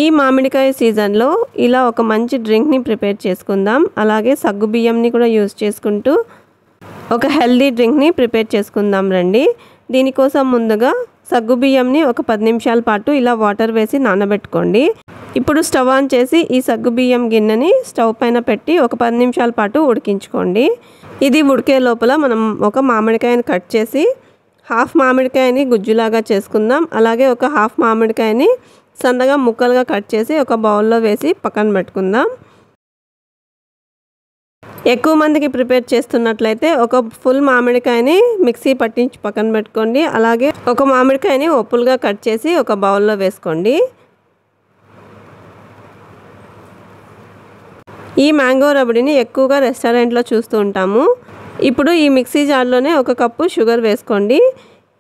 ఈ మామిడికాయ సీజన్లో ఇలా ఒక మంచి డ్రింక్ని ప్రిపేర్ చేసుకుందాం. అలాగే సగ్గుబియ్యంని కూడా యూజ్ చేసుకుంటూ ఒక హెల్దీ డ్రింక్ని ప్రిపేర్ చేసుకుందాం రండి. దీనికోసం ముందుగా సగ్గుబియ్యంని ఒక 10 నిమిషాల పాటు ఇలా వాటర్ వేసి నానబెట్టుకోండి. ఇప్పుడు స్టవ్ ఆన్ చేసి ఈ సగ్గుబియ్యం గిన్నెని స్టవ్ పైన పెట్టి ఒక 10 నిమిషాల పాటు ఉడికించుకోండి. ఇది ఉడికే లోపల మనం ఒక మామిడికాయని కట్ చేసి హాఫ్ మామిడికాయని గుజ్జులాగా చేసుకుందాం. అలాగే ఒక హాఫ్ మామిడికాయని సన్నగా ముక్కలుగా కట్ చేసి ఒక బౌల్లో వేసి పక్కన పెట్టుకుందాం. ఎక్కువ మందికి ప్రిపేర్ చేస్తున్నట్లయితే ఒక ఫుల్ మామిడికాయని మిక్సీ పట్టించి పక్కన పెట్టుకోండి. అలాగే ఒక మామిడికాయని ఒప్పులుగా కట్ చేసి ఒక బౌల్లో వేసుకోండి. ఈ మ్యాంగో రబడిని ఎక్కువగా రెస్టారెంట్లో చూస్తూ ఉంటాము. ఇప్పుడు ఈ మిక్సీ జార్లోనే ఒక కప్పు షుగర్ వేసుకోండి.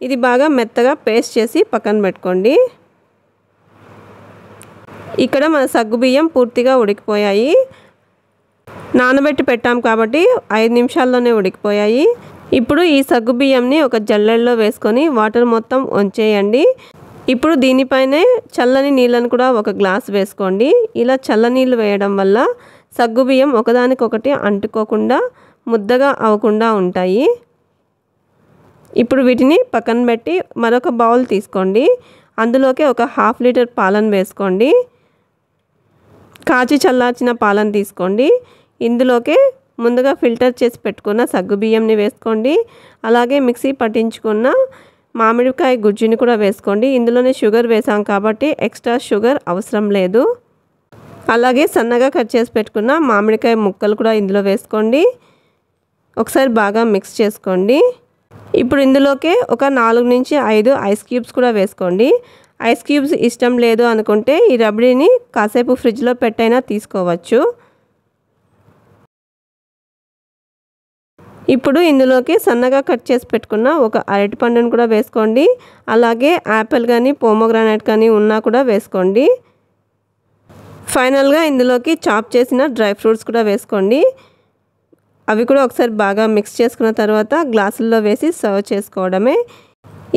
ఇది బాగా మెత్తగా పేస్ట్ చేసి పక్కన పెట్టుకోండి. ఇక్కడ మన సగ్గుబియ్యం పూర్తిగా ఉడికిపోయాయి. నానబెట్టి పెట్టాం కాబట్టి 5 నిమిషాల్లోనే ఉడికిపోయాయి. ఇప్పుడు ఈ సగ్గుబియ్యంని ఒక జల్లెడలో వేసుకొని వాటర్ మొత్తం వంచేయండి. ఇప్పుడు దీనిపైనే చల్లని నీళ్ళను కూడా ఒక గ్లాస్ వేసుకోండి. ఇలా చల్లనీళ్ళు వేయడం వల్ల సగ్గుబియ్యం ఒకదానికొకటి అంటుకోకుండా ముద్దగా అవ్వకుండా ఉంటాయి. ఇప్పుడు వీటిని పక్కన పెట్టి మరొక బౌల్ తీసుకోండి. అందులోకి ఒక ½ లీటర్ పాలను వేసుకోండి. కాచి చల్లార్చిన పాలను తీసుకోండి. ఇందులోకి ముందుగా ఫిల్టర్ చేసి పెట్టుకున్న సగ్గుబియ్యంని వేసుకోండి. అలాగే మిక్సీ పట్టించుకున్న మామిడికాయ గుజ్జుని కూడా వేసుకోండి. ఇందులోనే షుగర్ వేసాం కాబట్టి ఎక్స్ట్రా షుగర్ అవసరం లేదు. అలాగే సన్నగా కట్ చేసి పెట్టుకున్న మామిడికాయ ముక్కలు కూడా ఇందులో వేసుకోండి. ఒకసారి బాగా మిక్స్ చేసుకోండి. ఇప్పుడు ఇందులోకి ఒక 4 నుంచి 5 ఐస్ క్యూబ్స్ కూడా వేసుకోండి. ఐస్ క్యూబ్స్ ఇష్టం లేదు అనుకుంటే ఈ రబడీని కాసేపు ఫ్రిడ్జ్లో పెట్టైనా తీసుకోవచ్చు. ఇప్పుడు ఇందులోకి సన్నగా కట్ చేసి పెట్టుకున్న ఒక అరటిపండును కూడా వేసుకోండి. అలాగే యాపిల్ కానీ పోమోగ్రానైట్ కానీ ఉన్నా కూడా వేసుకోండి. ఫైనల్గా ఇందులోకి చాప్ చేసిన డ్రై ఫ్రూట్స్ కూడా వేసుకోండి. అవి కూడా ఒకసారి బాగా మిక్స్ చేసుకున్న తర్వాత గ్లాసుల్లో వేసి సర్వ్ చేసుకోవడమే.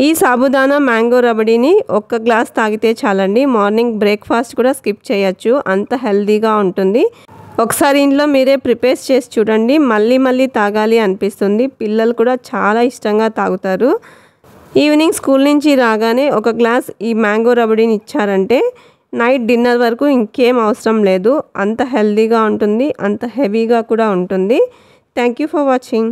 ఈ సాబుదానా మ్యాంగో రబడీని ఒక్క గ్లాస్ తాగితే చాలండి. మార్నింగ్ బ్రేక్ఫాస్ట్ కూడా స్కిప్ చేయొచ్చు, అంత హెల్తీగా ఉంటుంది. ఒకసారి ఇంట్లో మీరే ప్రిపేర్ చేసి చూడండి, మళ్ళీ తాగాలి అనిపిస్తుంది. పిల్లలు కూడా చాలా ఇష్టంగా తాగుతారు. ఈవినింగ్ స్కూల్ నుంచి రాగానే ఒక గ్లాస్ ఈ మ్యాంగో రబడీని ఇచ్చారంటే నైట్ డిన్నర్ వరకు ఇంకేం అవసరం లేదు. అంత హెల్తీగా ఉంటుంది, అంత హెవీగా కూడా ఉంటుంది. Thank you for watching.